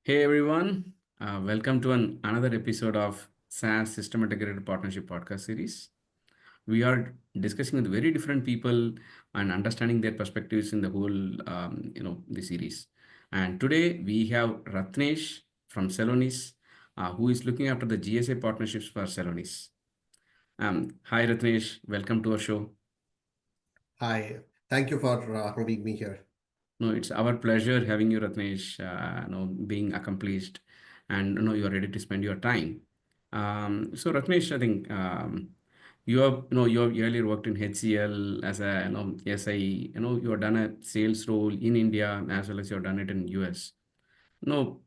Hey everyone, welcome to another episode of SaaS System Integrated Partnership podcast series. We are discussing with very different people and understanding their perspectives in the whole, the series. And today we have Ratnesh from Celonis, who is looking after the GSI partnerships for Celonis. Hi Ratnesh, welcome to our show. Hi, thank you for having me here. No, it's our pleasure having you, Ratnesh. Being accomplished, and you are ready to spend your time. So, Ratnesh, I think you have earlier worked in HCL as a SI. You have done a sales role in India as well as you have done it in US. No,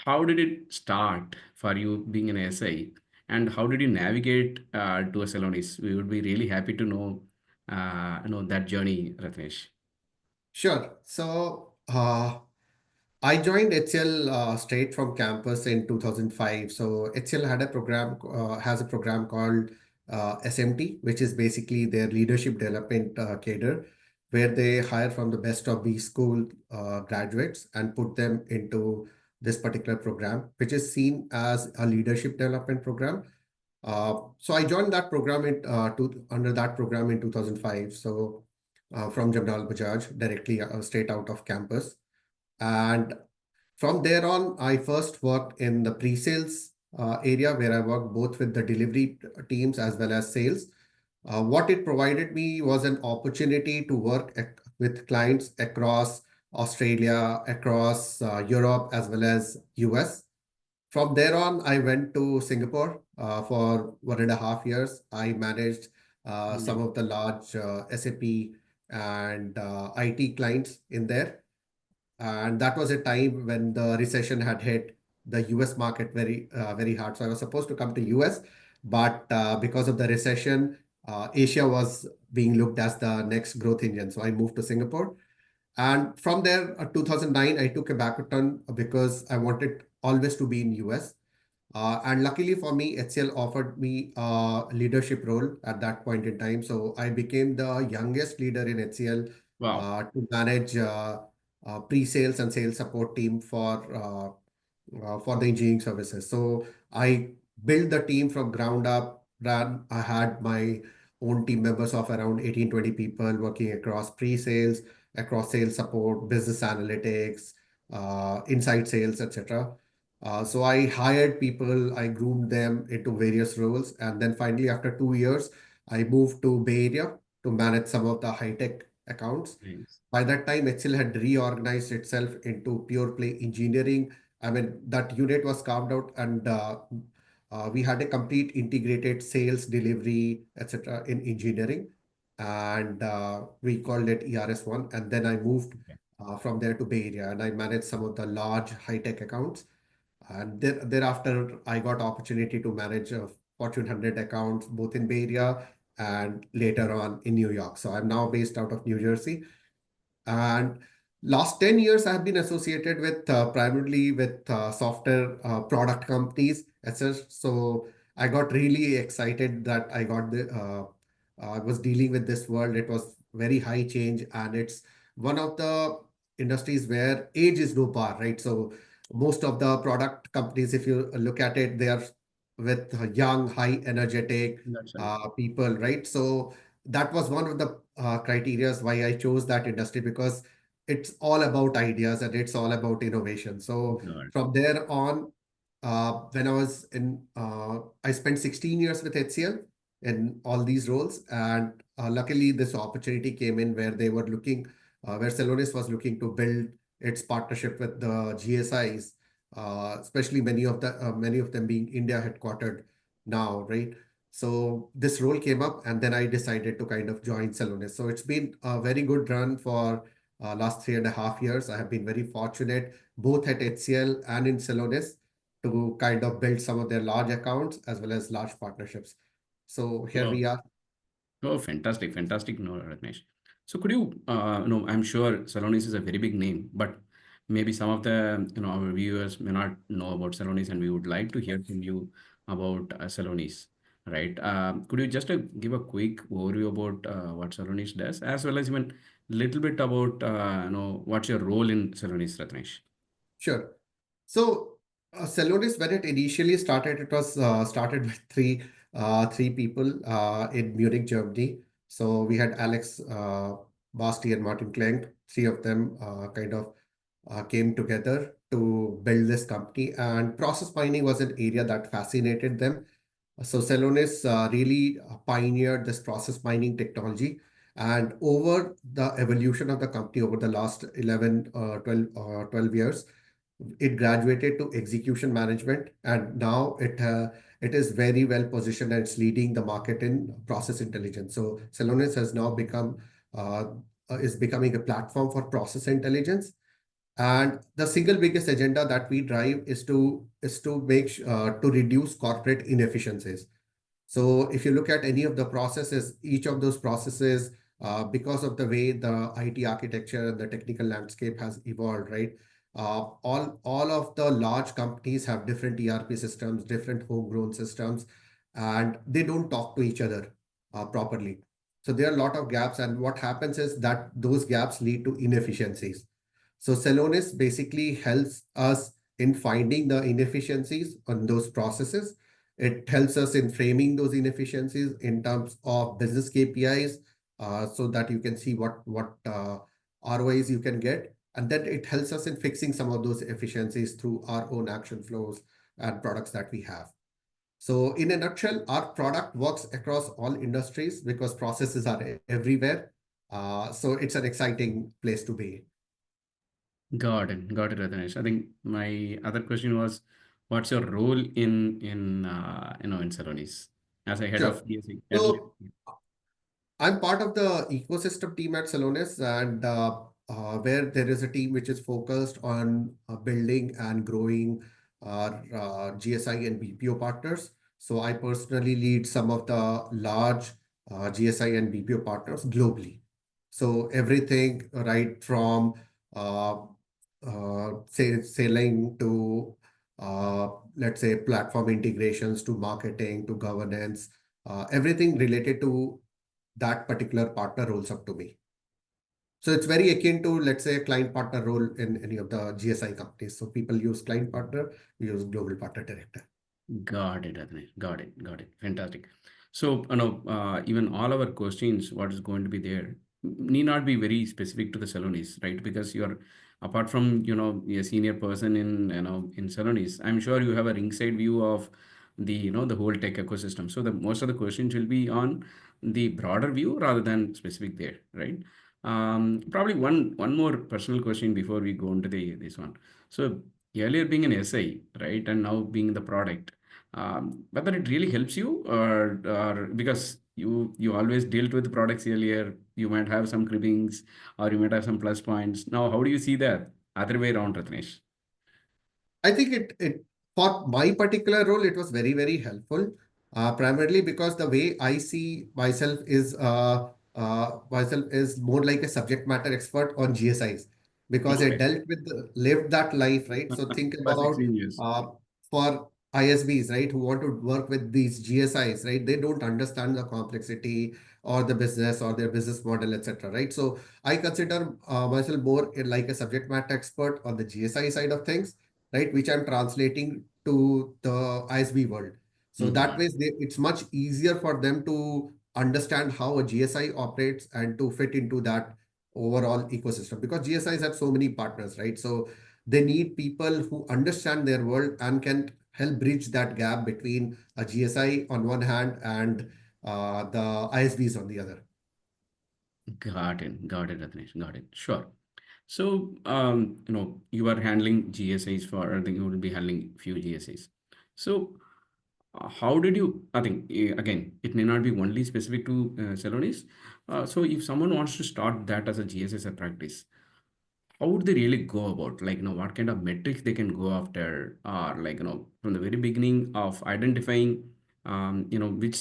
how did it start for you being an SI, and how did you navigate to a Celonis? We would be really happy to know, that journey, Ratnesh. Sure. I joined HCL straight from campus in 2005. So HCL had a program, has a program called SMT, which is basically their leadership development cadre, where they hire from the best of B school graduates and put them into this particular program, which is seen as a leadership development program. So I joined that program under that program in 2005. From Jamnal Bajaj, directly straight out of campus. And from there on, I first worked in the pre-sales area where I worked both with the delivery teams as well as sales. What it provided me was an opportunity to work with clients across Australia, across Europe, as well as US. From there on, I went to Singapore for 1.5 years. I managed some of the large SAP and IT clients in there. And that was a time when the recession had hit the US market very hard. So I was supposed to come to US, but because of the recession, Asia was being looked as the next growth engine. So I moved to Singapore. And from there, 2009, I took a backward because I wanted always to be in US. And luckily for me, HCL offered me a leadership role at that point in time. So I became the youngest leader in HCL Wow. to manage pre-sales and sales support team for the engineering services. So I built the team from ground up. I had my own team members of around 18, 20 people working across pre-sales, across sales support, business analytics, inside sales, etc. So I hired people, I groomed them into various roles, and then finally, after 2 years, I moved to Bay Area to manage some of the high-tech accounts. Nice. By that time, HCL had reorganized itself into pure play engineering. I mean, that unit was carved out, and we had a complete integrated sales, delivery, etc. in engineering, and we called it ERS1. And then I moved from there to Bay Area, and I managed some of the large high-tech accounts. And thereafter, I got opportunity to manage Fortune 100 accounts both in Bay Area and later on in New York. So I'm now based out of New Jersey. And last 10 years, I have been associated with primarily with software product companies, etc. So I got really excited that I was dealing with this world. It was very high change, and it's one of the industries where age is no bar, right? So most of the product companies, if you look at it, they are with young, high energetic That's right. people, right? So that was one of the criterias why I chose that industry, because it's all about ideas and it's all about innovation. So Good. from there on, when I was I spent 16 years with HCL in all these roles, and luckily this opportunity came in where they were looking, where Celonis was looking to build its partnership with the GSIs, especially many of them being India headquartered now, right? So this role came up, and then I decided to kind of join Celonis. So it's been a very good run for last 3.5 years. I have been very fortunate both at HCL and in Celonis to kind of build some of their large accounts as well as large partnerships. So here Oh, we are. oh, fantastic, fantastic, no, Ratnesh. So could you, I'm sure Celonis is a very big name, but maybe some of the, our viewers may not know about Celonis, and we would like to hear from you about Celonis, right? Could you just give a quick overview about what Celonis does, as well as even little bit about, what's your role in Celonis, Ratnesh? Sure. So, Celonis, when it initially started, it was started with three people in Munich, Germany. So we had Alex Basti and Martin Klenk. Three of them kind of came together to build this company. And process mining was an area that fascinated them. So Celonis really pioneered this process mining technology. And over the evolution of the company over the last 11, 12 years, it graduated to execution management, and now it is very well positioned and it's leading the market in process intelligence. So Celonis has now become uh, is becoming a platform for process intelligence, and the single biggest agenda that we drive is to reduce corporate inefficiencies. So if you look at any of the processes, each of those processes, because of the way the IT architecture and the technical landscape has evolved, right? All of the large companies have different ERP systems, different homegrown systems, and they don't talk to each other properly. So there are a lot of gaps, and what happens is that those gaps lead to inefficiencies. So Celonis basically helps us in finding the inefficiencies on those processes. It helps us in framing those inefficiencies in terms of business KPIs, so that you can see what ROIs you can get. And then it helps us in fixing some of those efficiencies through our own action flows and products that we have. So in a nutshell, our product works across all industries because processes are everywhere. So it's an exciting place to be. Got it, Ratnesh. I think my other question was, what's your role in Celonis as a head Sure. of DSI earlier? So I'm part of the ecosystem team at Celonis, and where there is a team which is focused on building and growing our GSI and BPO partners. So I personally lead some of the large GSI and BPO partners globally. So everything right from uh, selling to let's say platform integrations to marketing to governance, everything related to that particular partner rolls up to me. So it's very akin to, let's say, a client partner role in any of the GSI companies. So people use client partner, we use global partner director. Got it, Ratnesh. Got it. Fantastic. So, even all our questions, what is going to be there, need not be very specific to the Celonis, right? Because you're, apart from, a senior person in Celonis, I'm sure you have a ringside view of the whole tech ecosystem. So the most of the questions will be on the broader view rather than specific there, right? Probably one more personal question before we go into this one. So earlier being an SI, right, and now being the product, whether it really helps you, or because you always dealt with the products earlier, you might have some cribbings or you might have some plus points. Now, how do you see that other way around, Ratnesh? I think it for my particular role, it was very, very helpful. Primarily because the way I see myself is more like a subject matter expert on GSIs, because I Okay. dealt with lived that life, right? So think For about 16 years. for ISVs, right, who want to work with these GSIs, right? They don't understand the complexity or the business or their business model, etc. Right? So I consider myself more like a subject matter expert on the GSI side of things, right, which I'm translating to the ISV world. So that Hmm. way, it's much easier for them to understand how a GSI operates and to fit into that overall ecosystem, because GSIs have so many partners, right? So they need people who understand their world and can help bridge that gap between a GSI on one hand and the ISVs on the other. Got it, Ratnesh. Got it. Sure. So, you are handling GSIs for, I think you will be handling few GSIs. So, how did you, I think, again, it may not be only specific to Celonis. So, if someone wants to start that as a GSS practice, how would they really go about, like, what kind of metrics they can go after, or like, from the very beginning of identifying, which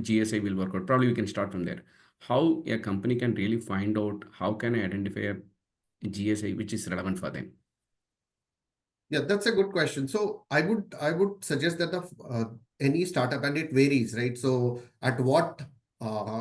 GSI will work out. Probably we can start from there. How a company can really find out, how can I identify a GSI which is relevant for them? Yeah, that's a good question. So I would suggest that any startup, and it varies, right? So at what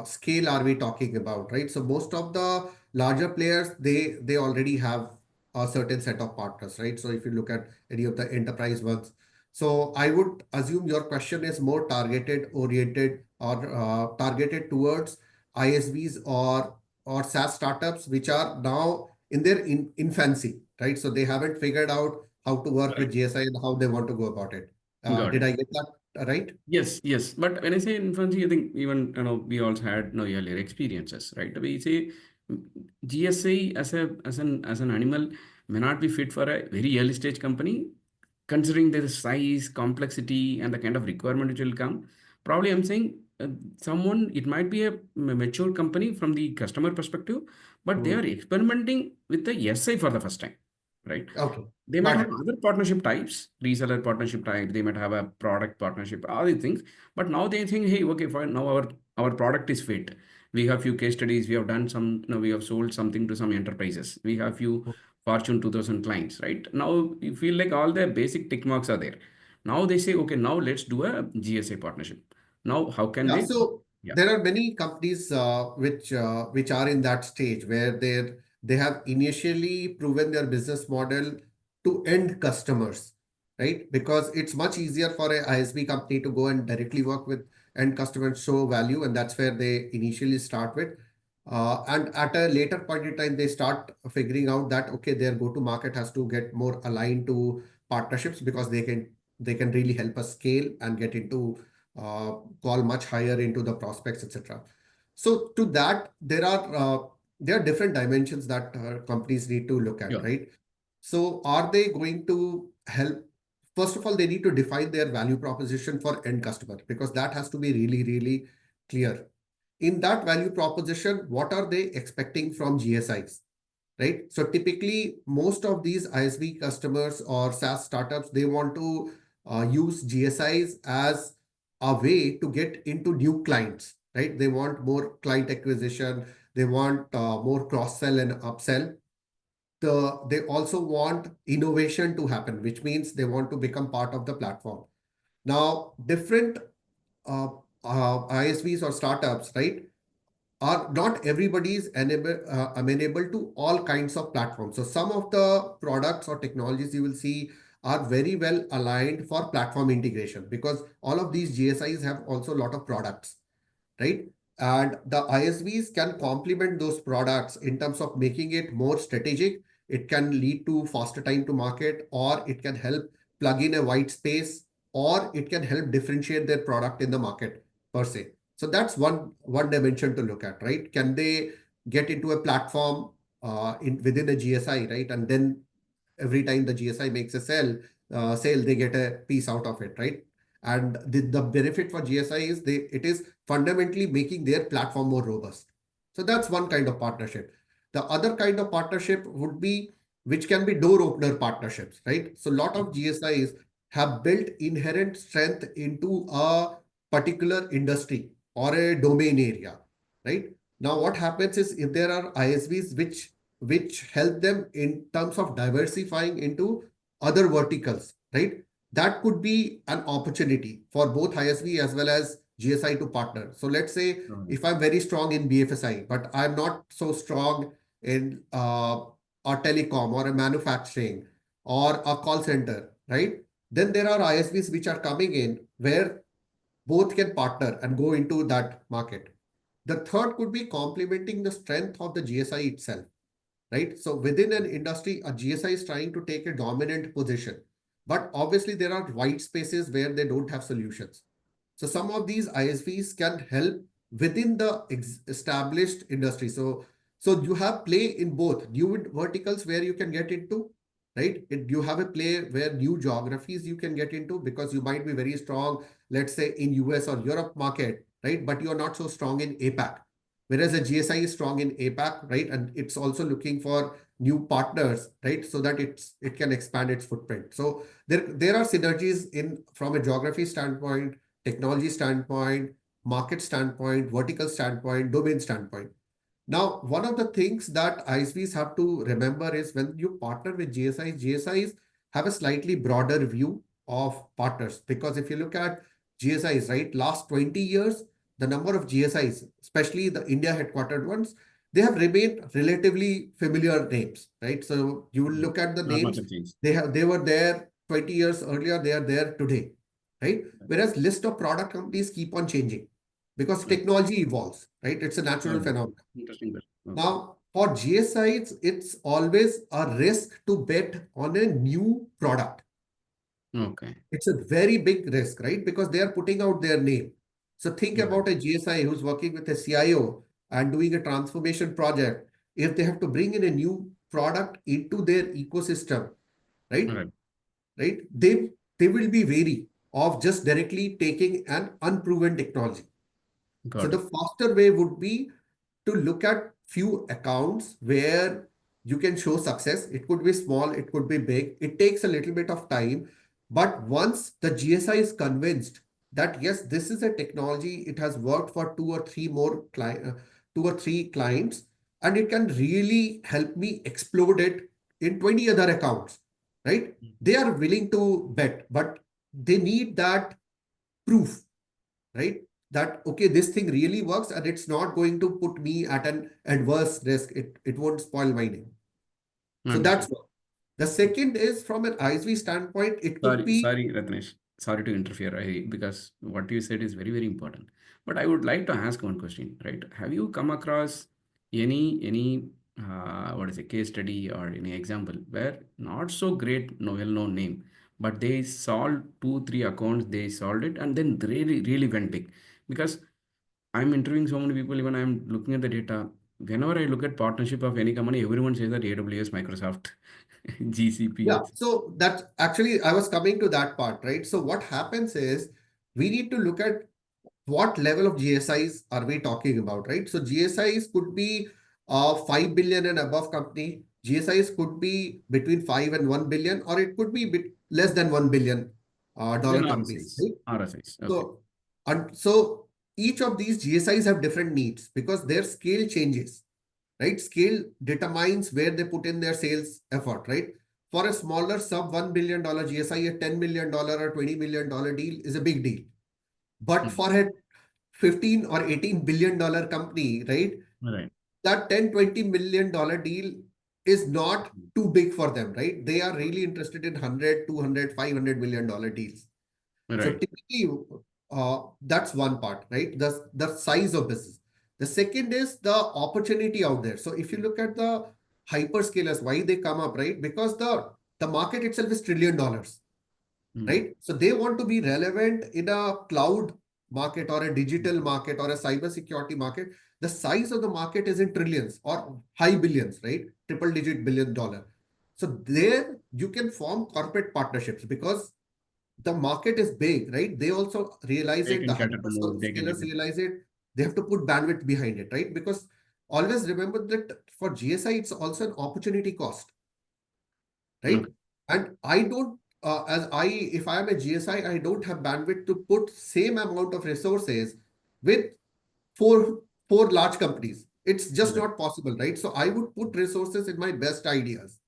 scale are we talking about, right? So most of the larger players, they already have a certain set of partners, right? So if you look at any of the enterprise ones, so I would assume your question is more targeted oriented or targeted towards ISVs or SaaS startups which are now in their infancy, right? So they haven't figured out how to work with Right. GSI and how they want to go about it. Got Did it. I get that right? Yes, yes. But when I say infancy, I think even we also had earlier experiences, right? We say GSI as an animal may not be fit for a very early stage company, considering the size, complexity, and the kind of requirement which will come. Probably, I'm saying someone it might be a mature company from the customer perspective, but they are Mhm. experimenting with the SI for the first time, right? Okay, They might got have it. other partnership types, reseller partnership type. They might have a product partnership, all these things. But now they think, hey, okay, fine. Now our product is fit. We have few case studies. We have done some. We have sold something to some enterprises. We have few Fortune 2000 clients, right? Now you feel like all the basic tick marks are there. Now they say, okay, now let's do a GSA partnership. Now how can Yeah, they? so Yeah, there are many companies which are in that stage where they have initially proven their business model to end customers, right? Because it's much easier for a ISV company to go and directly work with end customers, show value, and that's where they initially start with. And at a later point in time, they start figuring out that okay, their go-to market has to get more aligned to partnerships because they can really help us scale and get into call much higher into the prospects, etc. So to that, there are different dimensions that companies need to look at, yeah, right? So are they going to help? First of all, they need to define their value proposition for end customer because that has to be really, really clear. In that value proposition, what are they expecting from GSIs? Right? So typically, most of these ISV customers or SaaS startups, they want to use GSIs as a way to get into new clients, right? They want more client acquisition. They want more cross-sell and upsell. They also want innovation to happen, which means they want to become part of the platform. Now, different uh, ISVs or startups, right? Are not everybody is amenable to all kinds of platforms. So some of the products or technologies you will see are very well aligned for platform integration because all of these GSIs have also a lot of products, right? And the ISVs can complement those products in terms of making it more strategic. It can lead to faster time to market, or it can help plug in a white space, or it can help differentiate their product in the market per se. So that's one dimension to look at, right? Can they get into a platform within a GSI, right? And then every time the GSI makes a sale, they get a piece out of it, right? And the benefit for GSI is it is fundamentally making their platform more robust. So that's one kind of partnership. The other kind of partnership would be which can be door opener partnerships, right? So a lot of GSIs have built inherent strength into a particular industry or a domain area, right? Now, what happens is if there are ISVs which help them in terms of diversifying into other verticals, right? That could be an opportunity for both ISV as well as GSI to partner. So let's say got it. if I'm very strong in BFSI, but I'm not so strong in a telecom or a manufacturing or a call center, right? Then there are ISVs which are coming in where both can partner and go into that market. The third could be complementing the strength of the GSI itself, right? So within an industry, a GSI is trying to take a dominant position, but obviously there are white spaces where they don't have solutions. So some of these ISVs can help within the established industry. So you have play in both new verticals where you can get into, right? You have a play where new geographies you can get into because you might be very strong, let's say in US or Europe market, right? But you are not so strong in APAC. Whereas a GSI is strong in APAC, right? And it's also looking for new partners, right? So that it can expand its footprint. So there are synergies in from a geography standpoint, technology standpoint, market standpoint, vertical standpoint, domain standpoint. Now, one of the things that ISVs have to remember is when you partner with GSIs have a slightly broader view of partners. Because if you look at GSIs, right, last 20 years, the number of GSIs, especially the India headquartered ones, they have remained relatively familiar names, right? So you will Mm. look at the Not much names, of change. they were there 20 years earlier, they are there today, right? Right. Whereas list of product companies keep on changing because Right. technology evolves, right? It's a Got natural it. phenomenon. Interesting. Okay. Now, for GSIs, it's always a risk to bet on a new product. Okay. It's a very big risk, right? Because they are putting out their name. So think Right. about a GSI who's working with a CIO and doing a transformation project. If they have to bring in a new product into their ecosystem, right? Right. Right? They will be wary of just directly taking an unproven technology. So Got the it. faster way would be to look at few accounts where you can show success. It could be small, it could be big. It takes a little bit of time. But once the GSI is convinced that yes, this is a technology, it has worked for two or three clients, and it can really help me explode it in 20 other accounts, right? Mhm. They are willing to bet, but they need that proof, right? That, okay, this thing really works and it's not going to put me at an adverse risk. It won't spoil my name. So that's Understood. one. The second is from an ISV standpoint, it could be, Sorry, Ratnesh. Sorry to interfere, because what you said is very, very important. But I would like to ask one question, right? Have you come across any what is a case study or any example where not so great, no well-known name, but they solved two, three accounts, they solved it, and then really, really went big. Because I'm interviewing so many people, even I'm looking at the data. Whenever I look at partnership of any company, everyone says that AWS, Microsoft, yeah. GCP. So that actually, I was coming to that part, right? So what happens is we need to look at what level of GSIs are we talking about, right? So GSIs could be 5 billion and above company. GSIs could be between 5 and 1 billion, or it could be bit less than 1 billion Then dollar companies, RSIs. right? RSIs. Okay. So, and so each of these GSIs have different needs because their scale changes, right? Scale determines where they put in their sales effort, right? For a smaller sub $1 billion GSI, a $10 million or $20 million deal is a big deal. But Mm. for a 15 or $18 billion company, right? Right. That $10-20 million deal is not Mm. too big for them, right? They are really interested in 100, 200, $500 million deals. So Right. typically, that's one part, right? The size of business. The second is the opportunity out there. So if you look at the hyperscalers, why they come up, right? Because the market itself is $1 trillion, Mm. right? So they want to be relevant in a cloud market or a digital Mhm. market or a cyber security market. The size of the market is in trillions or high billions, right? Triple digit $1 billion. So there you can form corporate partnerships because the market is big, right? They also realize They it. The can cater to more. They can hyperscalers cater. realize it. They have to put bandwidth behind it, right? Because always remember that for GSI, it's also an opportunity cost, right? Okay. And I don't, if I am a GSI, I don't have bandwidth to put same amount of resources with four, four large companies. It's just Right. not possible, right? So I would put resources in my best ideas,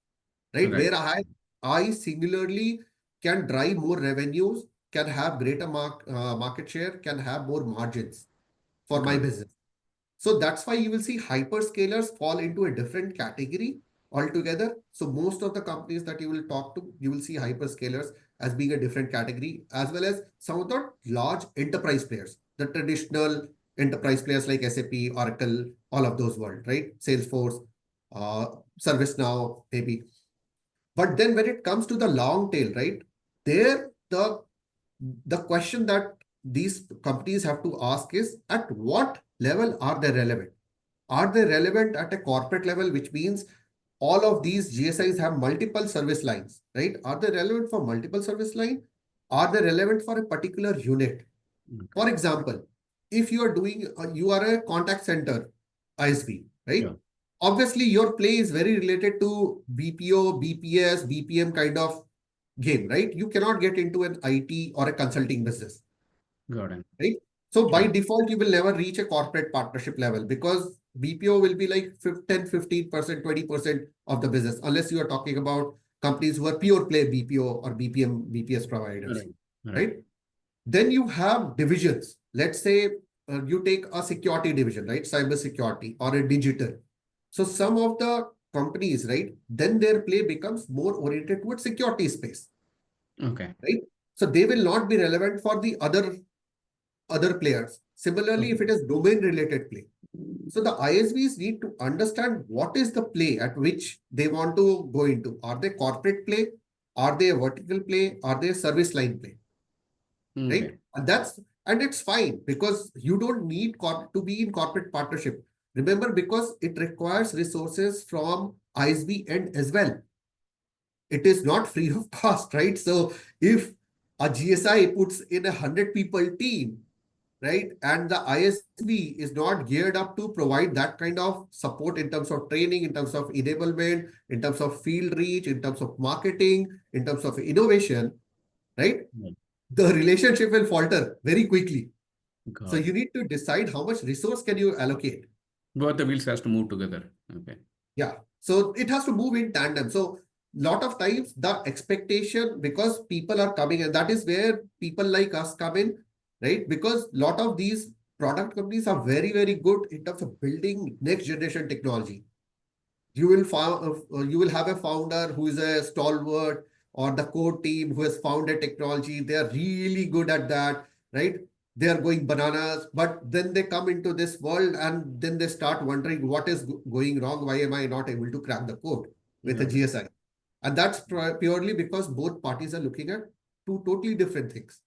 right? Right. Where I singularly can drive more revenues, can have greater market share, can have more margins for my Got it. business. So that's why you will see hyperscalers fall into a different category altogether. So most of the companies that you will talk to, you will see hyperscalers as being a different category, as well as some of the large enterprise players, the traditional enterprise players like SAP, Oracle, all of those world, right? Salesforce, uh, ServiceNow, maybe. But then when it comes to the long tail, right? There, the question that these companies have to ask is at what level are they relevant? Are they relevant at a corporate level, which means all of these GSIs have multiple service lines, right? Are they relevant for multiple service line? Are they relevant for a particular unit? Okay. For example, if you are doing, you are a contact center ISV, right? Yeah. Obviously, your play is very related to BPO, BPS, BPM kind of game, right? You cannot get into an IT or a consulting business, Got it. right? So by Right. default, you will never reach a corporate partnership level because BPO will be like 10, 15%, 20% of the business, unless you are talking about companies who are pure play BPO or BPM, BPS providers, Right. Right. right? Then you have divisions. Let's say you take a security division, right? Cyber security or a digital. So some of the companies, right, then their play becomes more oriented towards security space, Okay. right? So they will not be relevant for the other players. Similarly, if Okay. it is domain related play. So the ISVs need to understand what is the play at which they want to go into. Are they corporate play? Are they a vertical play? Are they a service line play? Right? Okay. And it's fine because you don't need to be in corporate partnership. Remember, because it requires resources from ISV end as well. It is not free of cost, right? So if a GSI puts in 100 people team, right, and the ISV is not geared up to provide that kind of support in terms of training, in terms of enablement, in terms of field reach, in terms of marketing, in terms of innovation, right, Right. the relationship will falter very quickly. So Got you it. need to decide how much resource can you allocate. Both the wheels has to move together. Okay. Yeah. So it has to move in tandem. So lot of times the expectation, because people are coming, and that is where people like us come in, right? Because lot of these product companies are very, very good in terms of building next generation technology. You will have a founder who is a stalwart, or the core team who has founded technology. They are really good at that, right? They are going bananas, but then they come into this world and then they start wondering what is going wrong. Why am I not able to crack the code with a Got it. GSI? And that's purely because both parties are looking at two totally different things.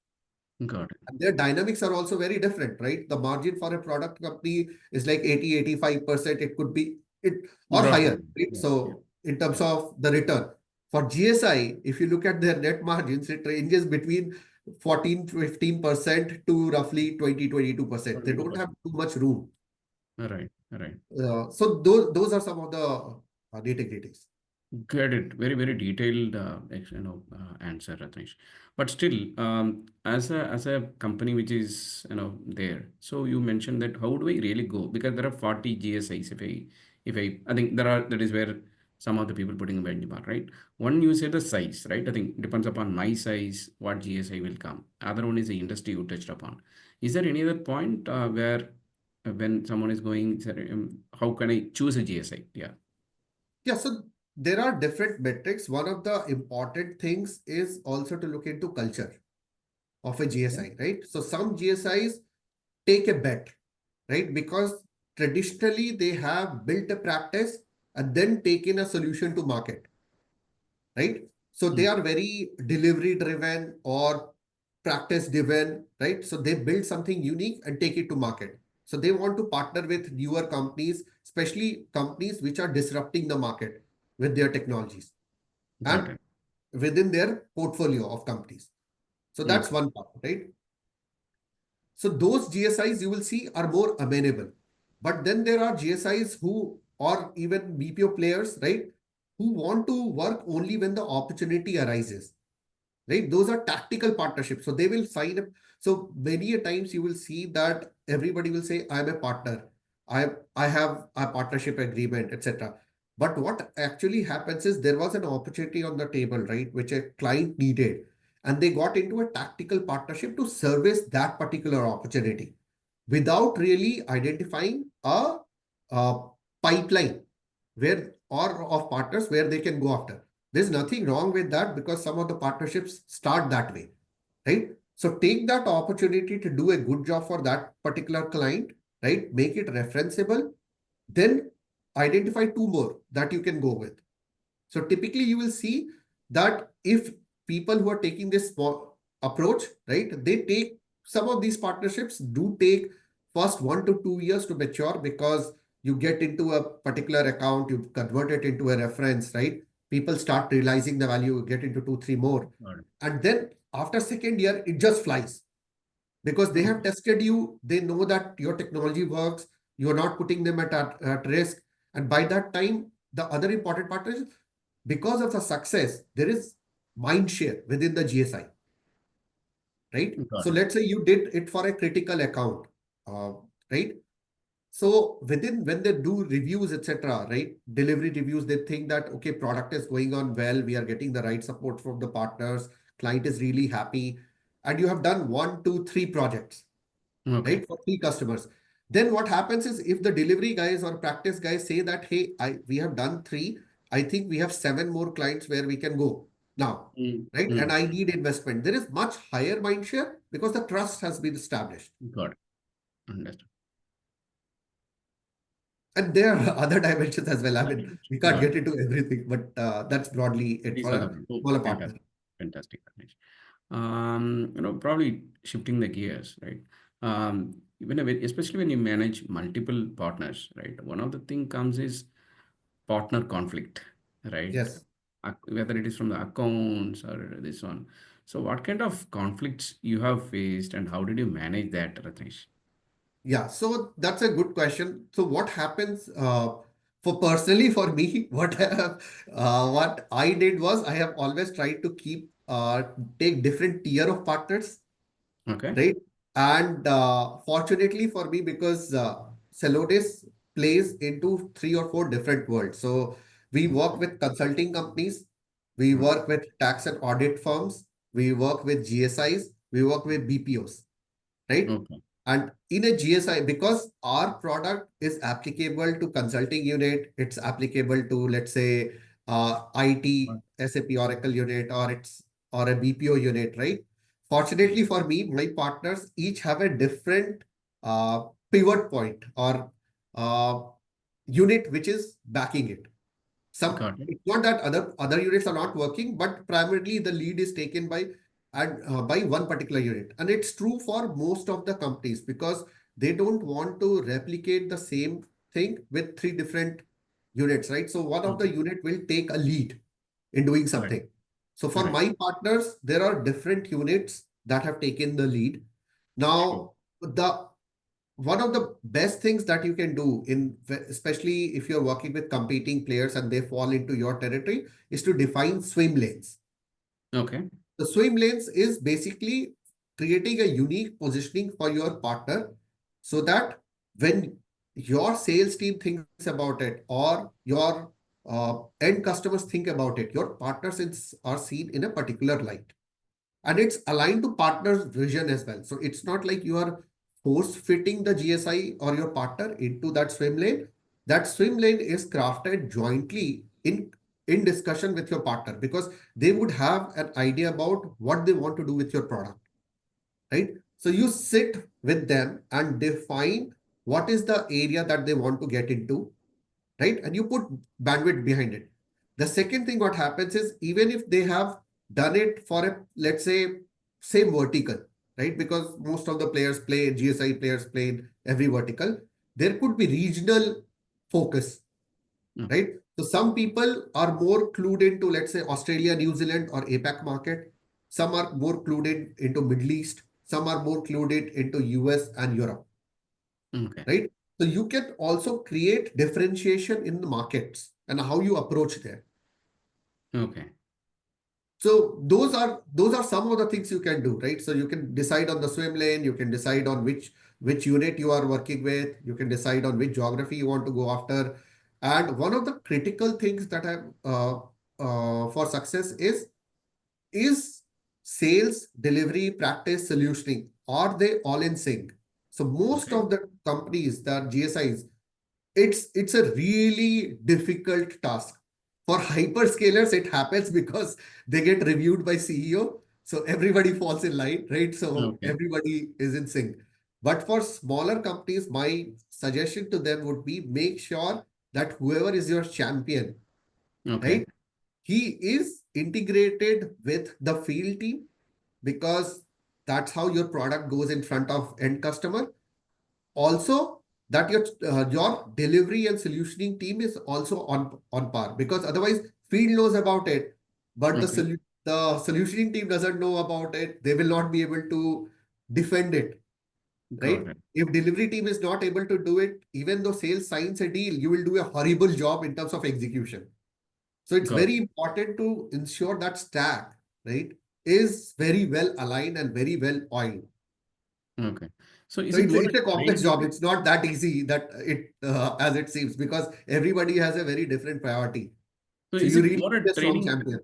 Got it. And their dynamics are also very different, right? The margin for a product company is like 80-85%. It could be it or Gross higher, margin. right? Yeah. Yeah. So in terms Yeah. of the return. For GSI, if you look at their net margins, it ranges between 14 to 15% to roughly 20-22%. They don't have 22%. too much room. All right. All right. So those are some of the nitty-gritties. Get it. Very, very detailed, answer, Ratnesh. But still, as a company which is, there. So you mentioned that how do I really go? Because there are 40 GSIs. I think that is where some of the people putting a benchmark, right? One, you say the size, right? I think depends upon my size, what GSI will come. Other one is the industry you touched upon. Is there any other point where when someone is going, how can I choose a GSI? Yeah. Yeah, so there are different metrics. One of the important things is also to look into culture of a Okay. GSI, right? So some GSIs take a bet, right? Because traditionally they have built a practice and then taken a solution to market, right? So they are very delivery driven or practice driven, right? So they build something unique and take it to market. So they want to partner with newer companies, especially companies which are disrupting the market with their technologies Got and it. within their portfolio of companies. So that's Okay. one part, right? So those GSIs you will see are more amenable. But then there are GSIs who, or even BPO players, right, who want to work only when the opportunity arises, right? Those are tactical partnerships. So they will sign up. So many a times you will see that everybody will say, I'm a partner. I have a partnership agreement, etc. But what actually happens is there was an opportunity on the table, right, which a client needed. And they got into a tactical partnership to service that particular opportunity without really identifying a pipeline where or of partners where they can go after. There's nothing wrong with that because some of the partnerships start that way, right? So take that opportunity to do a good job for that particular client, right? Make it referenceable, then identify two more that you can go with. So typically you will see that if people who are taking this approach, right, they take some of these partnerships do take first 1 to 2 years to mature because you get into a particular account, you convert it into a reference, right? People start realizing the value, you get into two, three more. Got it. And then after second year, it just flies because they have Okay. tested you. They know that your technology works. You're not putting them at risk. And by that time, the other important part is because of the success, there is mind share within the GSI, right? Got So it. let's say you did it for a critical account, uh, right? So within when they do reviews, etc., right? Delivery reviews, they think that okay, product is going on well, we are getting the right support from the partners, client is really happy, and you have done 1, 2, 3 projects, Okay. right? For 3 customers. Then what happens is if the delivery guys or practice guys say that, hey, we have done three, I think we have seven more clients where we can go now, Mm, right? And mm. I need investment. There is much higher mind share because the trust has been established. Got it. Understood. And there are other dimensions as well. I mean, we can't Got it. get into everything, but that's broadly it These for are a the oh, smaller partner. fantastic, fantastic. Ratnesh. Probably shifting the gears, right? Especially when you manage multiple partners, right? One of the thing comes is partner conflict, right? Yes. Whether it is from the accounts or this one. So, what kind of conflicts you have faced, and how did you manage that, Ratnesh? Yeah, so that's a good question. So what happens for personally for me, what I did was I have always tried to keep take different tier of partners, Okay. right? And fortunately for me, because Celonis plays into three or four different worlds. So we work Okay. with consulting companies, we Okay. work with tax and audit firms, we work with GSIs, we work with BPOs, right? Okay. And in a GSI, because our product is applicable to consulting unit, it's applicable to, let's say, IT, SAP Oracle unit, or a BPO unit, right? Fortunately for me, my partners each have a different pivot point or uh, unit which is backing it. Some, Got it. it's not that other units are not working, but primarily the lead is taken by one particular unit. And it's true for most of the companies because they don't want to replicate the same thing with three different units, right? So one of the Okay. unit will take a lead in doing Right. something. So for Right. my partners, there are different units that have taken the lead. Sure. Now, the one of the best things that you can do in, especially if you're working with competing players and they fall into your territory, is to define swim lanes. Okay. The swim lanes is basically creating a unique positioning for your partner so that when your sales team thinks about it or your end customers think about it, your partners are seen in a particular light, and it's aligned to partner's vision as well. So it's not like you are force fitting the GSI or your partner into that swim lane. That swim lane is crafted jointly in discussion with your partner because they would have an idea about what they want to do with your product, right? So you sit with them and define what is the area that they want to get into, right? And you put bandwidth behind it. The second thing what happens is even if they have done it for a, let's say, same vertical, right? Because most of the players play, GSI players play in every vertical, there could be regional focus, Okay. right? So some people are more clued into, let's say, Australia, New Zealand, or APAC market. Some are more clued into Middle East. Some are more clued into US and Europe, Okay. right? So you can also create differentiation in the markets and how you approach there. Okay. So those are some of the things you can do, right? So you can decide on the swim lane, you can decide on which unit you are working with, you can decide on which geography you want to go after. And one of the critical things that I for success is sales, delivery, practice, solutioning. Are they all in sync? So most Okay. of the companies, the GSIs, it's a really difficult task. For hyperscalers, it happens because they get reviewed by CEO. So everybody falls in line, right? So Okay. everybody is in sync. But for smaller companies, my suggestion to them would be make sure that whoever is your champion, Okay. right? He is integrated with the field team because that's how your product goes in front of end customer. Also, that your delivery and solutioning team is also on par because otherwise field knows about it, but Okay. the solutioning team doesn't know about it. They will not be able to defend it, Got right? it. If delivery team is not able to do it, even though sales signs a deal, you will do a horrible job in terms of execution. So it's Got very important to ensure that stack, right, is very well aligned and very well oiled. it. Okay. So is So it more a it's a complex job. training? It's not that easy that it as it seems because everybody has a very different priority. So So is you it really more need a a strong champion.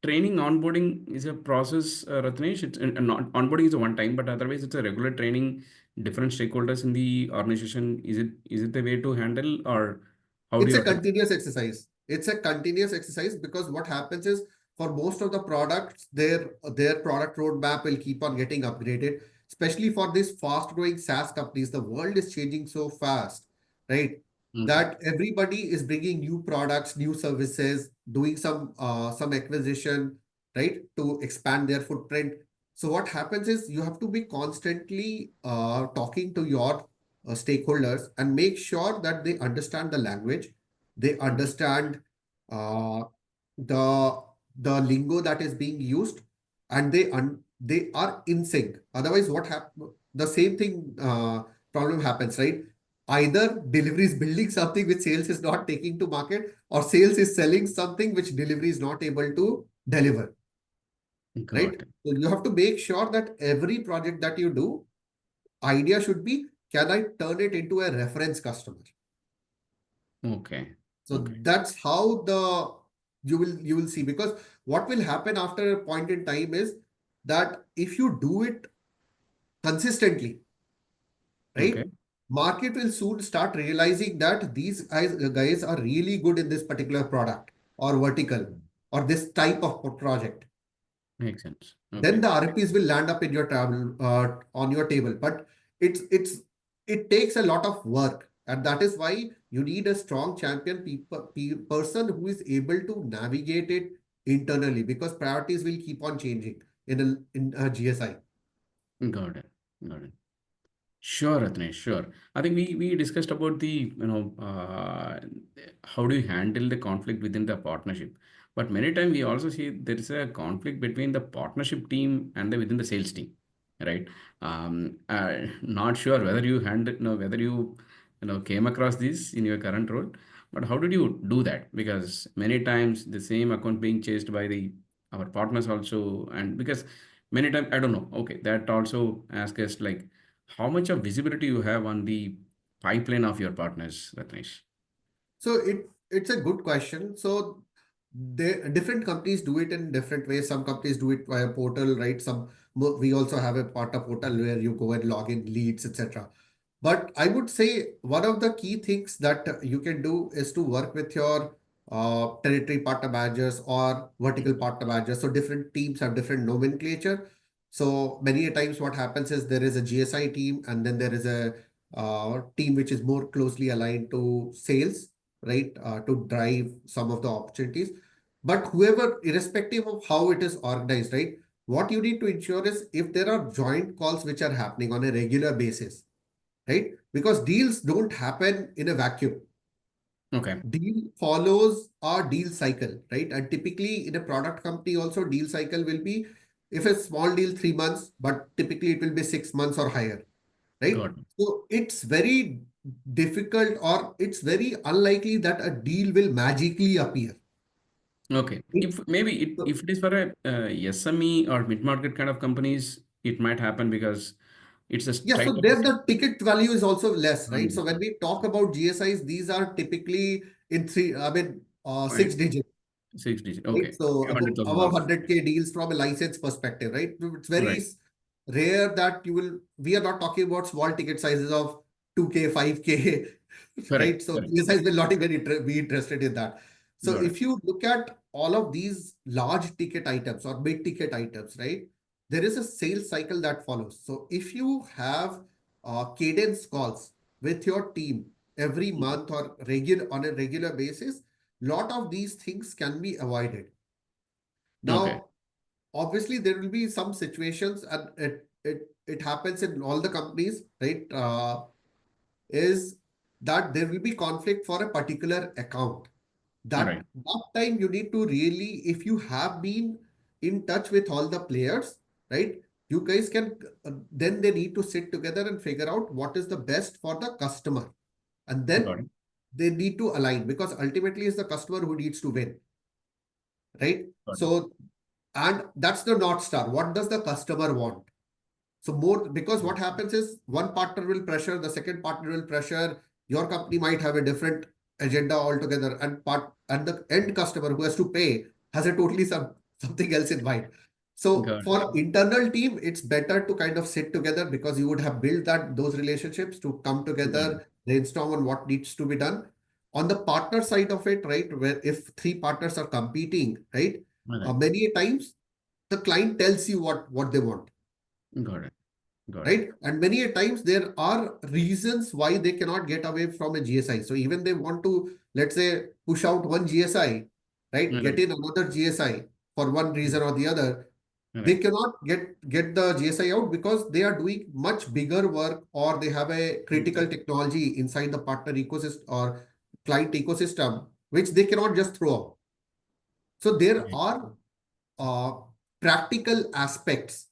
training onboarding is a process, Ratnesh? It's not onboarding is a one time, but otherwise it's a regular training different stakeholders in the organization? Is it the way to handle, or how do It's you a address? continuous exercise. It's a continuous exercise because what happens is for most of the products, their product roadmap will keep on getting upgraded. Especially for these fast-growing SaaS companies, the world is changing so fast, right? Okay. That everybody is bringing new products, new services, doing some acquisition, right, to expand their footprint. So what happens is you have to be constantly talking to your stakeholders and make sure that they understand the language, they understand uh, the the lingo that is being used, and they are in sync. Otherwise, what happen? The same thing problem happens, right? Either delivery is building something which sales is not taking to market, or sales is selling something which delivery is not able to deliver, right? Got it. So you have to make sure that every project that you do, idea should be, can I turn it into a reference customer? Okay. So Okay. that's how the you will see, because what will happen after a point in time is that if you do it consistently, right, Okay. market will soon start realizing that these guys are really good in this particular product or vertical or this type of project. Makes sense. Then Okay. the RFPs will land up in your travel on your table. But it's it takes a lot of work, and that is why you need a strong champion person who is able to navigate it internally, because priorities will keep on changing in a GSI. Got it. Got it. Sure, Ratnesh, sure. I think we discussed about the, how do you handle the conflict within the partnership. But many times we also see there is a conflict between the partnership team and the within the sales team, right? Not sure whether you handle, whether you came across this in your current role, but how did you do that? Because many times the same account being chased by the our partners also, and because many times I don't know. Okay, that also asks us like how much of visibility you have on the pipeline of your partners, Ratnesh? So it's a good question. So different companies do it in different ways. Some companies do it via portal, right? We also have a partner portal where you go and log in leads, etc. But I would say one of the key things that you can do is to work with your territory partner managers or vertical partner managers. So different teams have different nomenclature. So many a times what happens is there is a GSI team, and then there is a team which is more closely aligned to sales, right? To drive some of the opportunities. But whoever, irrespective of how it is organized, right? What you need to ensure is if there are joint calls which are happening on a regular basis, right? Because deals don't happen in a vacuum. Okay, Deal follows our deal cycle, right? And typically in a product company also, deal cycle will be, if a small deal 3 months, but typically it will be 6 months or higher, right? got it. So it's very difficult, or it's very unlikely that a deal will magically appear. Okay, It- if maybe so- if it is for a SME or mid market kind of companies, it might happen because it's a Yeah, type so of a there the ticket value is also less, right? So value. when we talk about GSIs, these are typically in Right, 6 digits. 6 digit. Right? Okay, So few hundred thousand above dollars. 100K deals from a license perspective, right? It's very Right, rare that we are not talking about small ticket sizes of 2K, 5K, right? correct, So correct. GSIs will not even be interested in that. So Got it. if you look at all of these large ticket items or big ticket items, right? There is a sales cycle that follows. So if you have cadence calls with your team every month or regular on a regular basis, lot of these things can be avoided. Okay, Now, obviously, there will be some situations, and it happens in all the companies, right? Is that there will be conflict for a particular account. right, That time you need to really, if you have been in touch with all the players, right? You guys can then they need to sit together and figure out what is the best for the customer, and got then it, they need to align, because ultimately it's the customer who needs to win, right? got it. So, and that's the North Star. What does the customer want? So more, because what happens is one partner will pressure, the second partner will pressure. Your company might have a different agenda altogether, and the end customer who has to pay has a totally something else in mind. So Got it. for internal team, it's better to kind of sit together because you would have built those relationships to come Got it. together, brainstorm on what needs to be done. On the partner side of it, right, where if three partners are competing, right, All right. many times the client tells you what they want, Got it. Got it. right? And many a times there are reasons why they cannot get away from a GSI. So even they want to, let's say, push out one GSI, right, All get right. in another GSI for one reason or the other, All they right. cannot get the GSI out because they are doing much bigger work or they have a critical technology inside the partner ecosystem or client ecosystem, which they cannot just throw out. So there Right. are uh, practical aspects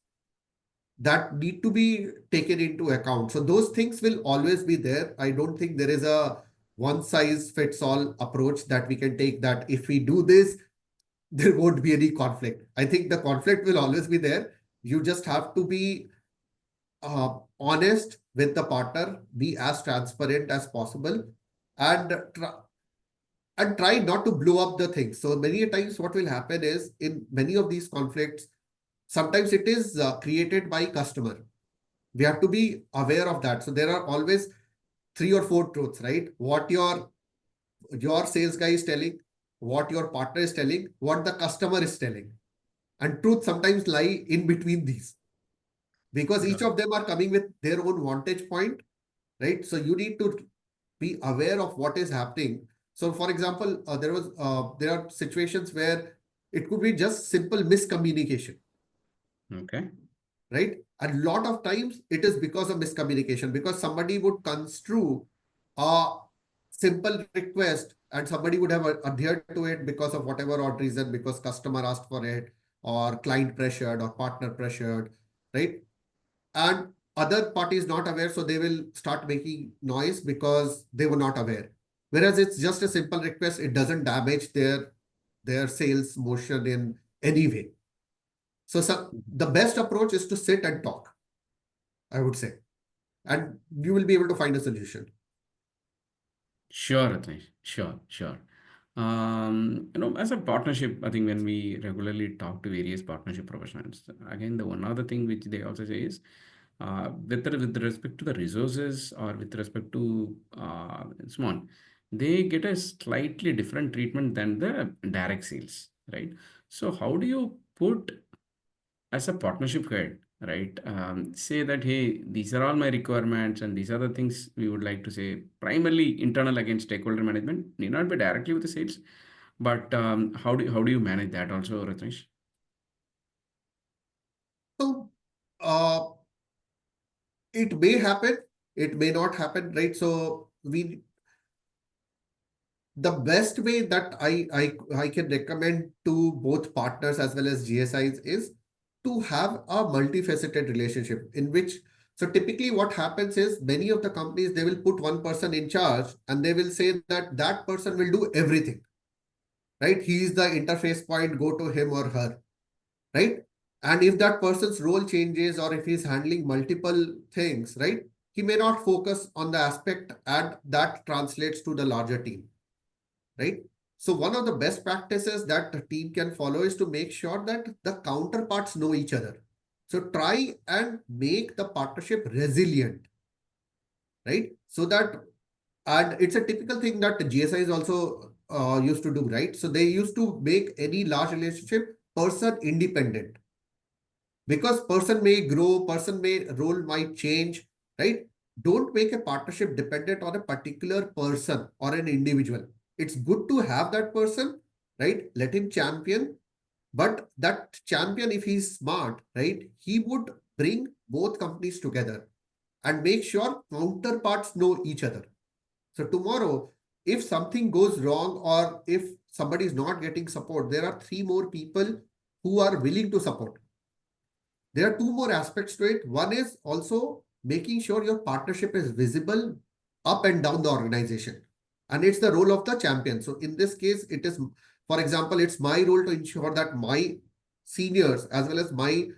that need to be taken into account. So those things will always be there. I don't think there is a one size fits all approach that we can take that if we do this, there won't be any conflict. I think the conflict will always be there. You just have to be honest with the partner, be as transparent as possible, and try not to blow up the thing. So many times, what will happen is in many of these conflicts, sometimes it is created by customer. We have to be aware of that. So there are always three or four truths, right? What your sales guy is telling, what your partner is telling, what the customer is telling, and truth sometimes lie in between these because each Got it. of them are coming with their own vantage point, right? So you need to be aware of what is happening. So for example, there are situations where it could be just simple miscommunication, Okay. right? A lot of times it is because of miscommunication, because somebody would construe a simple request and somebody would have adhered to it because of whatever odd reason, because customer asked for it or client pressured or partner pressured, right? And other party is not aware, so they will start making noise because they were not aware. Whereas it's just a simple request, it doesn't damage their sales motion in any way. So the best approach is to sit and talk, I would say, and you will be able to find a solution. Sure, Ratnesh. Sure, sure. As a partnership, I think when we regularly talk to various partnership professionals, again, the one other thing which they also say is, with respect to the resources or with respect to so on, they get a slightly different treatment than the direct sales, right? So how do you put as a partnership head, right? Say that, hey, these are all my requirements and these are the things we would like to say, primarily internal against stakeholder management, need not be directly with the sales, but how do you manage that also, Ratnesh? So uh, it may happen, it may not happen, right? So we the best way that I can recommend to both partners as well as GSIs is to have a multifaceted relationship in which, so typically what happens is many of the companies, they will put one person in charge and they will say that that person will do everything, right? He is the interface point, go to him or her, right? And if that person's role changes or if he's handling multiple things, right, he may not focus on the aspect and that translates to the larger team, right? So one of the best practices that the team can follow is to make sure that the counterparts know each other. So try and make the partnership resilient, right? So that, and it's a typical thing that the GSIs also used to do, right? So they used to make any large relationship person independent because person may grow, person may role might change, right? Don't make a partnership dependent on a particular person or an individual. It's good to have that person, right? Let him champion, but that champion, if he's smart, right, he would bring both companies together and make sure counterparts know each other. So tomorrow, if something goes wrong or if somebody is not getting support, there are three more people who are willing to support. There are two more aspects to it. One is also making sure your partnership is visible up and down the organization. And it's the role of the champion. So in this case, it is, for example, it's my role to ensure that my seniors as well as my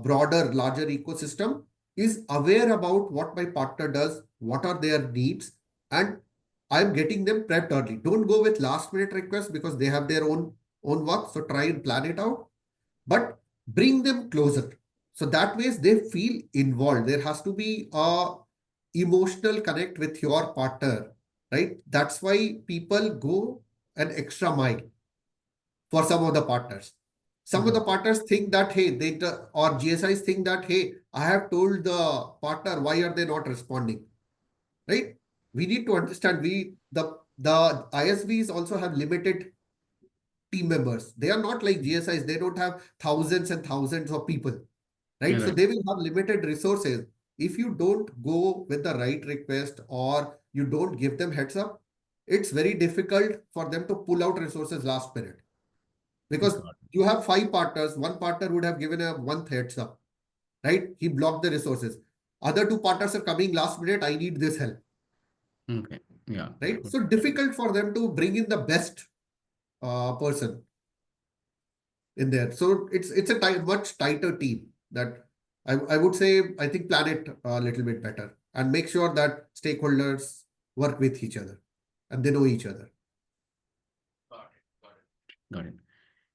broader, larger ecosystem is aware about what my partner does, what are their needs, and I'm getting them prepped early. Don't go with last minute requests because they have their own work. So try and plan it out, but bring them closer. So that ways they feel involved. There has to be a emotional connect with your partner, right? That's why people go an extra mile for some of the partners. Some of the Got it. partners think that, hey, or GSIs think that, hey, I have told the partner, why are they not responding? Right? We need to understand the ISVs also have limited team members. They are not like GSIs. They don't have thousands and thousands of people, Yeah, right? So right. they will have limited resources. If you don't go with the right request or you don't give them heads up, it's very difficult for them to pull out resources last minute. Because Got you have five partners, one partner would have given a one heads up, right? He blocked the resources. Other two partners are coming last minute. I need this help, it. Okay. Yeah. right? Good. So difficult for them to bring in the best person in there. So it's a much tighter team that I would say I think plan it a little bit better and make sure that stakeholders work with each other and they know each other. Got it. Got it. Got it.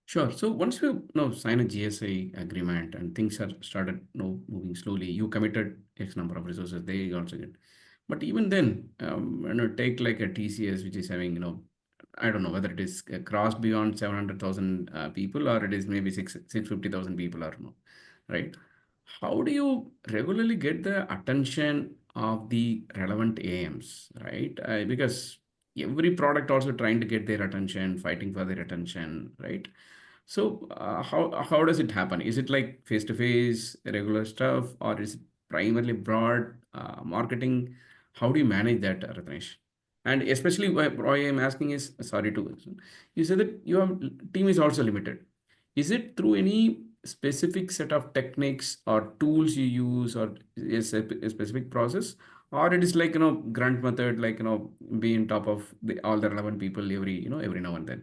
Sure. So once you sign a GSI agreement and things are started moving slowly, you committed X number of resources, they also get. But even then, take like a TCS which is having, I don't know whether it is crossed beyond 700,000 people or it is maybe 650,000 people or no, right? How do you regularly get the attention of the relevant AMs, right? Because every product also trying to get their attention, fighting for their attention, right? So how does it happen? Is it like face to face, regular stuff, or is it primarily broad marketing? How do you manage that, Ratnesh? And especially why I'm asking is sorry to you said that your team is also limited. Is it through any specific set of techniques or tools you use, or is a specific process, or it is like grunt method, like being top of all the relevant people every now and then?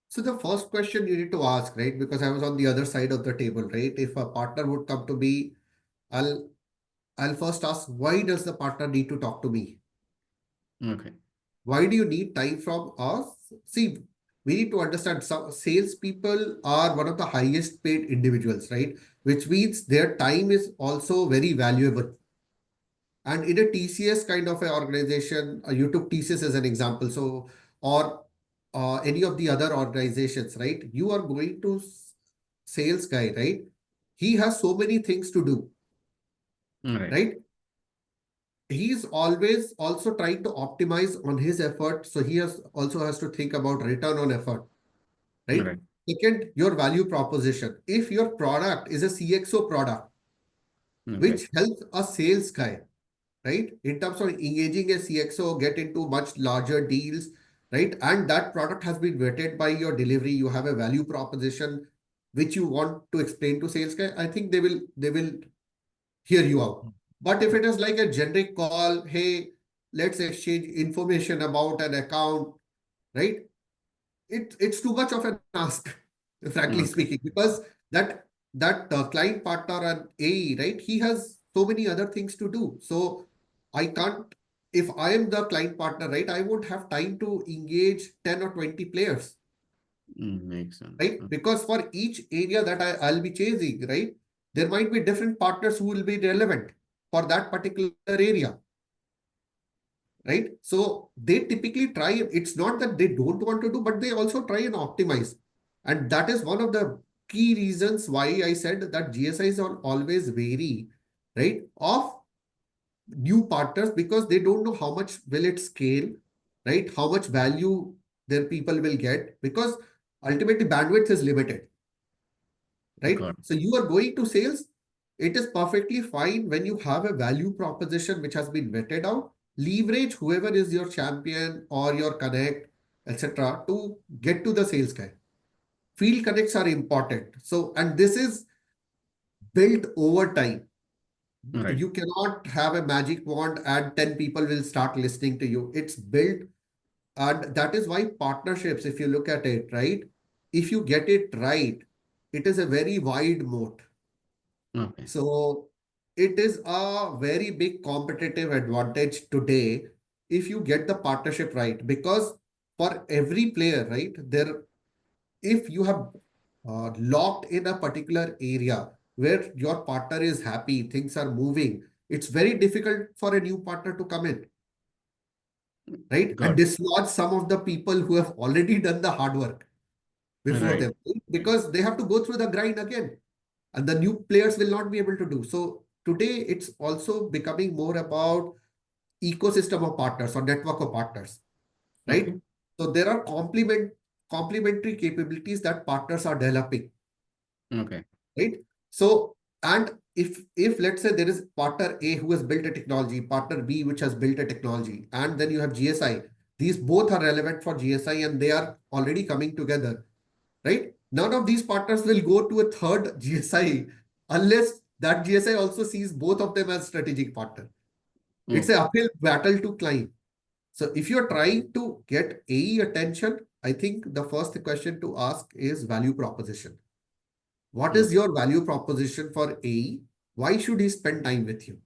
So the first question you need to ask, right? Because I was on the other side of the table, right? If a partner would come to me, I'll I'll first ask, why does the partner need to talk to me? Okay. Why do you need time from us? See, we need to understand some salespeople are one of the highest paid individuals, right? Which means their time is also very valuable. And in a TCS kind of an organization, you took TCS as an example, so or any of the other organizations, right? You are going to sales guy, right? He has so many things to do, All right. right? He's always also trying to optimize on his effort. So he has to think about return on effort, All right? right. Second, your value proposition. If your product is a CXO product, Okay. which helps a sales guy, right? In terms of engaging a CXO, get into much larger deals, right? And that product has been vetted by your delivery. You have a value proposition which you want to explain to sales guy. I think they will hear you out. But if it is like a generic call, hey, let's exchange information about an account, right? It's too much of an ask, frankly Okay. speaking, because that client partner and AE, right? He has so many other things to do. So I can't. If I am the client partner, right, I won't have time to engage 10 or 20 players, Makes sense. right? Because for each area that I'll be chasing, right, there might be different partners who will be relevant for that particular area, right? So they typically try, it's not that they don't want to do, but they also try and optimize. And that is one of the key reasons why I said that GSIs are always wary, right, of new partners because they don't know how much will it scale, right? How much value their people will get because ultimately bandwidth is limited, right? Got So you are going to sales. It is perfectly fine when you have a value proposition which has been vetted out. Leverage whoever is your champion or your connect, etc., to get to the sales guy. Field connects are important. So, and this is built over time. it. Right. You cannot have a magic wand and 10 people will start listening to you. It's built, and that is why partnerships, if you look at it, right? If you get it right, it is a very wide moat. Okay. So it is a very big competitive advantage today if you get the partnership right. Because for every player, right, there, if you have locked in a particular area where your partner is happy, things are moving, it's very difficult for a new partner to come in, right? And Got dislodge some of the people who have already done the hard work before right. them, right? Because they have to go through the grind again, and the new players will not be able to do. So today it's also becoming more about ecosystem of partners or network of partners, right? Okay. So there are complementary capabilities that partners are developing, Okay. right? So, and if let's say there is partner A who has built a technology, partner B which has built a technology, and then you have GSI, these both are relevant for GSI and they are already coming together, right? None of these partners will go to a third GSI unless that GSI also sees both of them as strategic partner. It's an Okay. uphill battle to climb. So if you're trying to get AE attention, I think the first question to ask is value proposition. What is Okay. your value proposition for AE? Why should he spend time with you?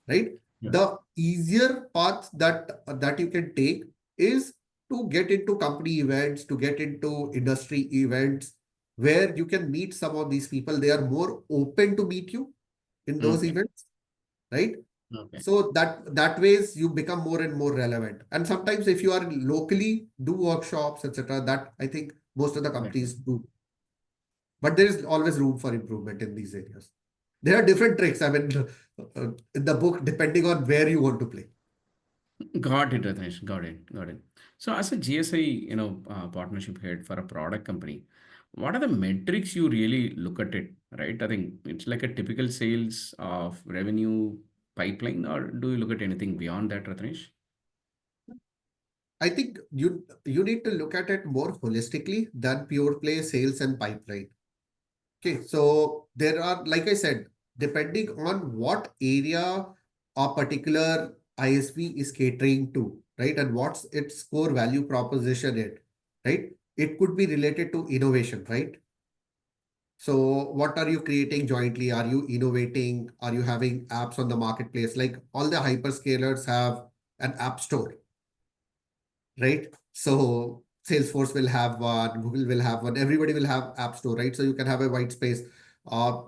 Right? Yeah. The easier path that you can take is to get into company events, to get into industry events where you can meet some of these people. They are more open to meet you in those Okay. events, right? Okay. So that ways you become more and more relevant. And sometimes if you are locally do workshops, etc., that I think most of the Right. companies do. But there is always room for improvement in these areas. There are different tricks. I mean, in the book, depending on where you want to play. Got it, Ratnesh. Got it. Got it. So, as a GSI, partnership head for a product company, what are the metrics you really look at it, right? I think it's like a typical sales of revenue pipeline, or do you look at anything beyond that, Ratnesh? I think you need to look at it more holistically than pure play sales and pipeline. Okay, so there are, like I said, depending on what area a particular ISV is catering to, right? And what's its core value proposition it, right? It could be related to innovation, right? So what are you creating jointly? Are you innovating? Are you having apps on the marketplace? Like all the hyperscalers have an app store, right? So Salesforce will have one, Google will have one, everybody will have App Store, right? So you can have a white space. Uh,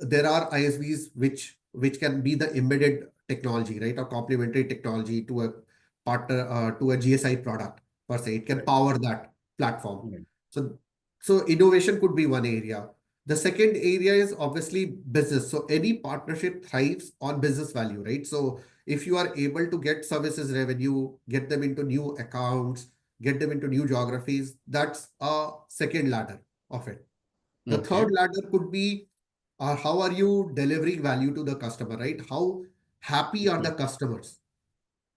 there are ISVs which can be the embedded technology, right, or complementary technology to a partner to a GSI product per se. It can Right. power that platform. Right. So innovation could be one area. The second area is obviously business. So any partnership thrives on business value, right? So if you are able to get services revenue, get them into new accounts, get them into new geographies, that's a second ladder of it. The Okay. third ladder could be how are you delivering value to the customer, right? How happy are the Okay. customers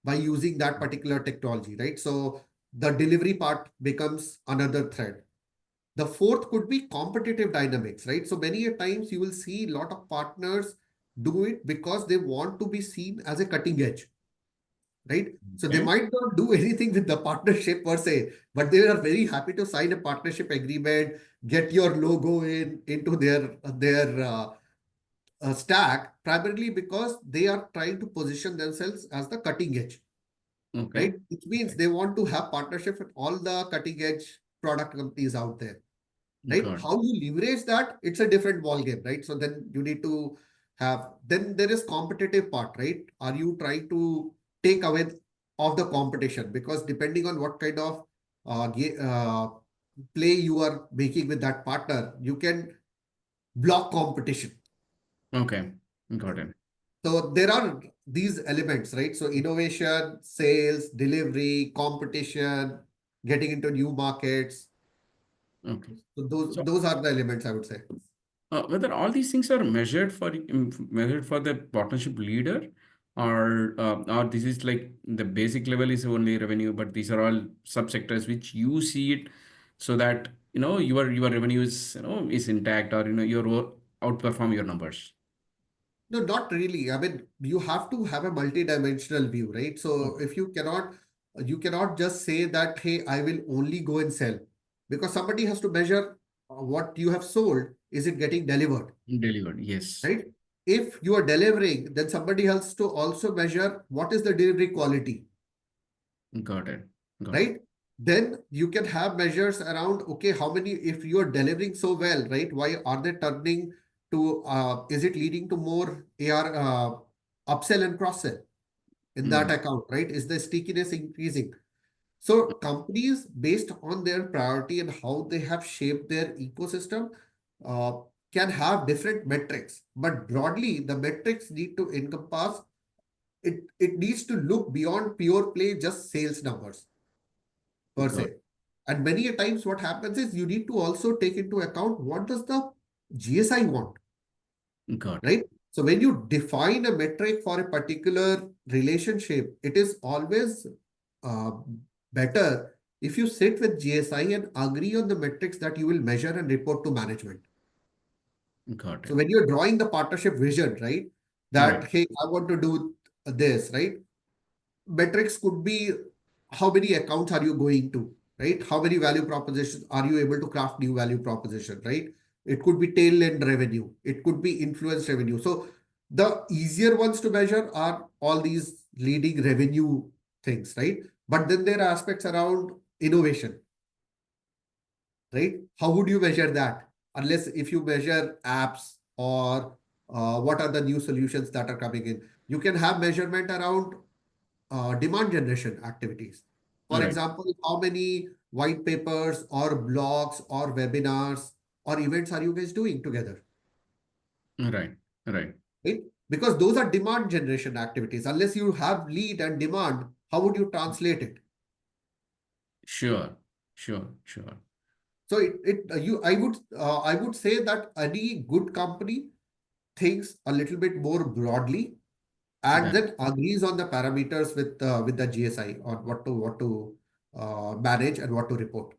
by using that particular technology, right? So the delivery part becomes another thread. The fourth could be competitive dynamics, right? So many a times you will see a lot of partners do it because they want to be seen as a cutting edge, right? So they Okay. might not do anything with the partnership per se, but they are very happy to sign a partnership agreement, get your logo into their stack, primarily because they are trying to position themselves as the cutting edge, Okay. right? Which means Okay. they want to have partnership with all the cutting edge product companies out there, right? Got it. How you leverage that, it's a different ball game, right? So then you need to have, then there is competitive part, right? Are you trying to take away of the competition? Because depending on what kind of play you are making with that partner, you can block competition. Okay. Got it. So there are these elements, right? So innovation, sales, delivery, competition, getting into new markets. Okay. So those So, those are the elements I would say. whether all these things are measured for the partnership leader, or this is like the basic level is only revenue, but these are all subsectors which you see it, so that your revenue is is intact, or outperform your numbers. No, not really. I mean, you have to have a multi-dimensional view, right? So Okay. if you cannot just say that, hey, I will only go and sell, because somebody has to measure what you have sold. Is it getting delivered, Delivered, yes. right? If you are delivering, then somebody has to also measure what is the delivery quality, Got it. Got it. right? Then you can have measures around, okay, how many, if you are delivering so well, right? Why are they turning to, is it leading to more AR upsell and cross sell in that Right. account, right? Is the stickiness increasing? So companies, based on their priority and how they have shaped their ecosystem, uh, can have different metrics. But broadly, the metrics need to encompass, it needs to look beyond pure play, just sales numbers per Got se. And many a times what happens is you need to also take into account what does the GSI want, got it. right? So when you define a metric for a particular relationship, it is always uh, better if you sit with GSI and agree on the metrics that you will measure and report to management. Got So it. when you're drawing the partnership vision, right, that, Right. hey, I want to do this, right? Metrics could be how many accounts are you going to, right? How many value propositions are you able to craft new value proposition, right? It could be tail end revenue. It could be influence revenue. So the easier ones to measure are all these leading revenue things, right? But then there are aspects around innovation, right? How would you measure that? Unless if you measure apps or what are the new solutions that are coming in, you can have measurement around demand generation activities. For Right. example, how many white papers or blogs or webinars or events are you guys doing together? Right. Right. Right? Because those are demand generation activities. Unless you have lead and demand, how would you translate it? Sure. Sure. Sure. So you I would say that any good company thinks a little bit more broadly and That then agrees on the parameters with the GSI on what to manage and what to report.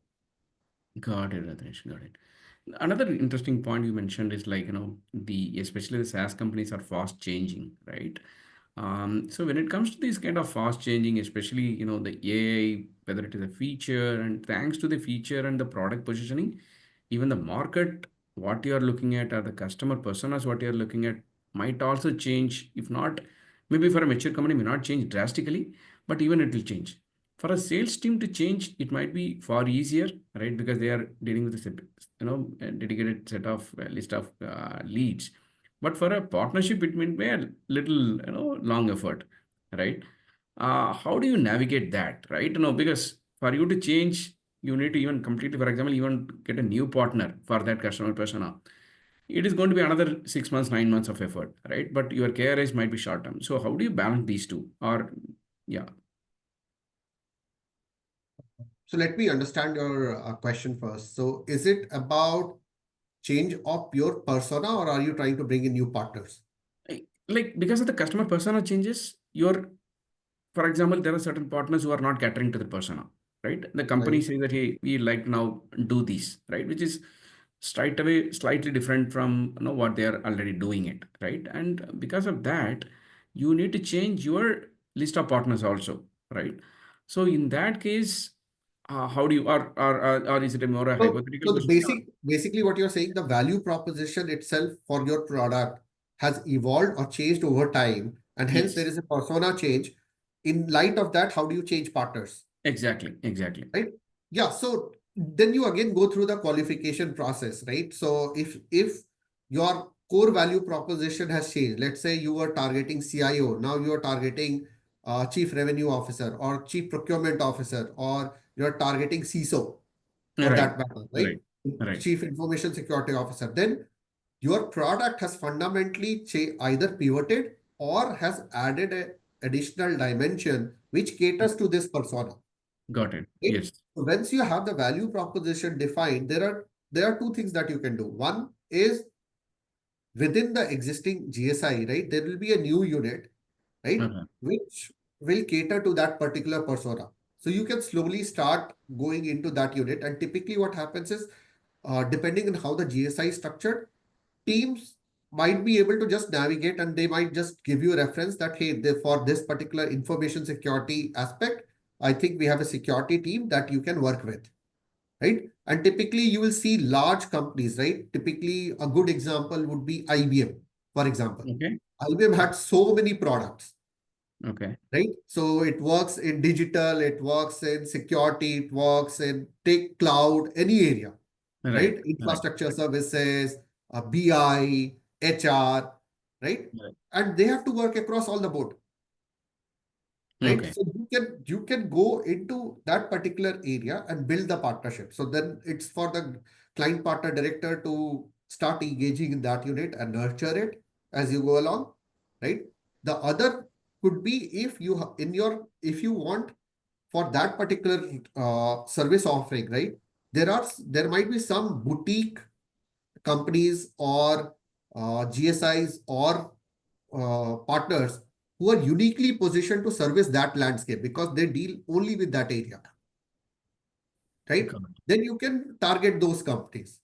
got it, Rathesh. Got it. Another interesting point you mentioned is like, the especially the SaaS companies are fast changing, right? So when it comes to these kind of fast changing, especially, the AI, whether it is a feature, and thanks to the feature and the product positioning, even the market, what you are looking at, or the customer personas, what you are looking at, might also change. If not, maybe for a mature company, may not change drastically, but even it will change. For a sales team to change, it might be far easier, right? Because they are dealing with a dedicated set of list of leads. But for a partnership, it may be a little, long effort, right? How do you navigate that, right? Because for you to change, you need to even completely, for example, even get a new partner for that customer persona. It is going to be another 6 months, 9 months of effort, right? But your KRIs might be short term. So how do you balance these two? Or yeah, So let me understand your question first. So is it about change of pure persona or are you trying to bring in new partners? like because of the customer persona changes, your, for example, there are certain partners who are not catering to the persona, right? The company Right. says that, hey, we like now do this, right? Which is straight away slightly different from what they are already doing it, right? And because of that, you need to change your list of partners also, right? So in that case, how do you, or is it a more a hypothetical So the question? Or, basically what you're saying, the value proposition itself for your product has evolved or changed over time, and hence there yes, is a persona change. In light of that, how do you change partners? exactly, exactly. Right? Yeah. So then you again go through the qualification process, right? So if your core value proposition has changed, let's say you were targeting CIO, now you are targeting chief revenue officer or chief procurement officer, or you're targeting CISO for Right, that matter, right? right, right. Chief information security officer. Then your product has fundamentally either pivoted or has added a additional dimension which caters to this persona. Got it. Right? Yes. So once you have the value proposition defined, there are two things that you can do. One is within the existing GSI, right? There will be a new unit, right? Okay. Which will cater to that particular persona. So you can slowly start going into that unit. And typically what happens is, depending on how the GSI is structured, teams might be able to just navigate and they might just give you a reference that, hey, for this particular information security aspect, I think we have a security team that you can work with, right? And typically you will see large companies, right? Typically a good example would be IBM, for example. Okay. IBM had so many products, Okay. right? So it works in digital, it works in security, it works in tech, cloud, any area, Right. right? Right. Infrastructure services, BI, HR, right? Right. And they have to work across all the board, right? Okay. So you can go into that particular area and build the partnership. So then it's for the client partner director to start engaging in that unit and nurture it as you go along, right? The other could be if you in your if you want for that particular service offering, right? There might be some boutique companies or GSIs or partners who are uniquely positioned to service that landscape because they deal only with that area, right? Got Then you can target those companies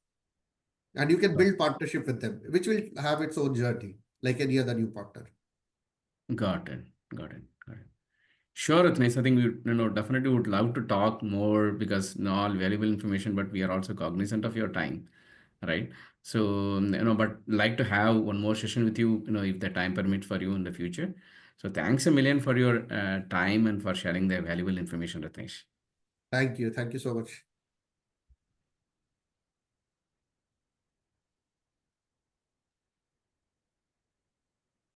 and you can got build partnership with them, which will have its own journey, like any other new partner. got it. Got it. Got it. Sure, Ratnesh. I think we definitely would love to talk more because all valuable information, but we are also cognizant of your time, right? So, but like to have one more session with you, if the time permits for you in the future. So, thanks a million for your time and for sharing the valuable information, Ratnesh. Thank you. Thank you so much.